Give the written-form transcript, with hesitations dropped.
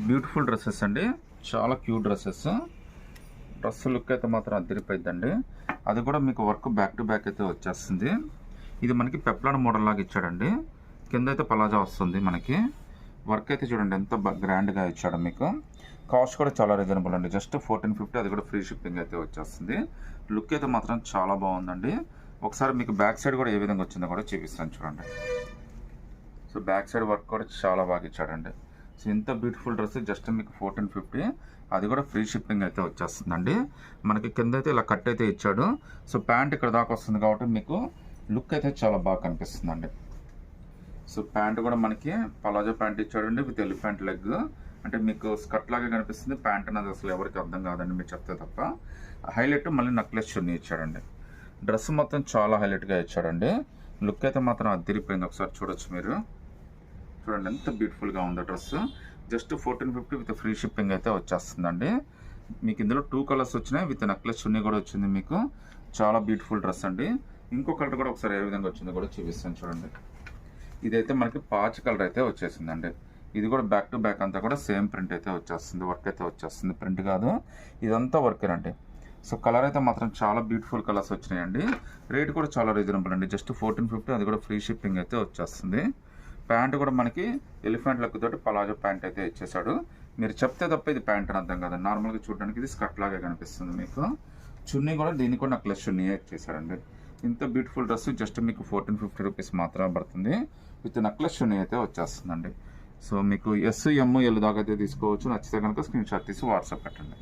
Beautiful dresses అండి, చాలా cute dresses. Dress look అయితే మాత్రం అదిరిపోయిందండి. అది కూడా మీకు వర్క్ బ్యాక్ టు బ్యాక్ అయితే వచ్చేస్తుంది. ఇది మనకి పెప్లాడ్ మోడల్ లాగా ఇచ్చాడండి. కింద అయితే పలాజా వస్తుంది. మనకి వర్క్ అయితే చూడండి ఎంత గ్రాండ్గా ఇచ్చాడు. మీకు కాస్ట్ కూడా చాలా రీజనబుల్ అండి, జస్ట్ 1450. అది కూడా ఫ్రీ షిప్పింగ్ అయితే వచ్చేస్తుంది. లుక్ అయితే మాత్రం చాలా బాగుందండి. ఒకసారి మీకు బ్యాక్ సైడ్ కూడా ఏ విధంగా వచ్చిందో కూడా చూపిస్తాను చూడండి. సో బ్యాక్ సైడ్ వర్క్ కూడా చాలా బాగా ఇచ్చాడండి. సో ఇంత బ్యూటిఫుల్ డ్రెస్ జస్ట్ మీకు 1450. అది కూడా ఫ్రీ షిప్పింగ్ అయితే వచ్చేస్తుందండి. మనకి కింద అయితే ఇలా కట్ అయితే ఇచ్చాడు. సో ప్యాంట్ ఇక్కడ దాకా వస్తుంది కాబట్టి మీకు లుక్ అయితే చాలా బాగా కనిపిస్తుందండి. సో ప్యాంట్ కూడా మనకి పలాజో ప్యాంట్ ఇచ్చాడండి విత్ ఎలిఫెంట్ లెగ్. అంటే మీకు స్కర్ట్ లాగా కనిపిస్తుంది. ప్యాంట్ అనేది అసలు ఎవరికి అర్థం కాదండి మీరు చెప్తే తప్ప. హైలైట్ మళ్ళీ నెక్లెస్ చున్నీ ఇచ్చాడండి. డ్రెస్ మొత్తం చాలా హైలైట్గా ఇచ్చాడండి. లుక్ అయితే మాత్రం అదిరిపోయింది. ఒకసారి చూడొచ్చు మీరు. చూడండి ఎంత బ్యూటిఫుల్గా ఉందో dress. Just 1450 with free shipping అయితే వచ్చేస్తుందండి. మీకు ఇందులో 2 కలర్స్ వచ్చినాయి, విత్ నెక్లెస్ చున్నీ కూడా వచ్చింది. మీకు చాలా బ్యూటిఫుల్ డ్రెస్ అండి. ఇంకో కలర్ కూడా ఒకసారి ఏ విధంగా వచ్చిందో కూడా చూపిస్తాను చూడండి. ఇదైతే మనకి పాచ్ కలర్ అయితే వచ్చేసిందండి. ఇది కూడా బ్యాక్ టు బ్యాక్ అంతా కూడా సేమ్ ప్రింట్ అయితే వచ్చేస్తుంది. వర్క్ అయితే వచ్చేస్తుంది, ప్రింట్ కాదు, ఇదంతా వర్కేనండి. సో కలర్ అయితే మాత్రం చాలా బ్యూటిఫుల్ కలర్స్ వచ్చినాయండి. రేట్ కూడా చాలా రీజనబుల్ అండి, జస్ట్ 1450. అది కూడా ఫ్రీ షిప్పింగ్ అయితే వచ్చేస్తుంది. ప్యాంట్ కూడా మనకి ఎలిఫెంట్ లెగ్ తోటి పలాజో ప్యాంట్ అయితే ఇచ్చేసాడు. మీరు చెప్తే తప్ప ఇది ప్యాంట్ అని అర్థం కాదు. నార్మల్గా చూడడానికి ఇది స్కర్ట్ లాగా కనిపిస్తుంది. మీకు చున్నీ కూడా దీనికి కూడా నెక్లెస్ చున్నీ ఇచ్చేసాడండి. ఇంత బ్యూటిఫుల్ డ్రెస్ జస్ట్ మీకు 1450 రూపీస్ మాత్రమే పడుతుంది. విత్ నెక్లెస్ చున్నీ అయితే వచ్చేస్తుందండి. సో మీకు ఎస్ ఎమ్ ఎల్ దాకా అయితే తీసుకోవచ్చు. నచ్చితే కనుక స్క్రీన్ షాట్ తీసి వాట్సాప్ పెట్టండి.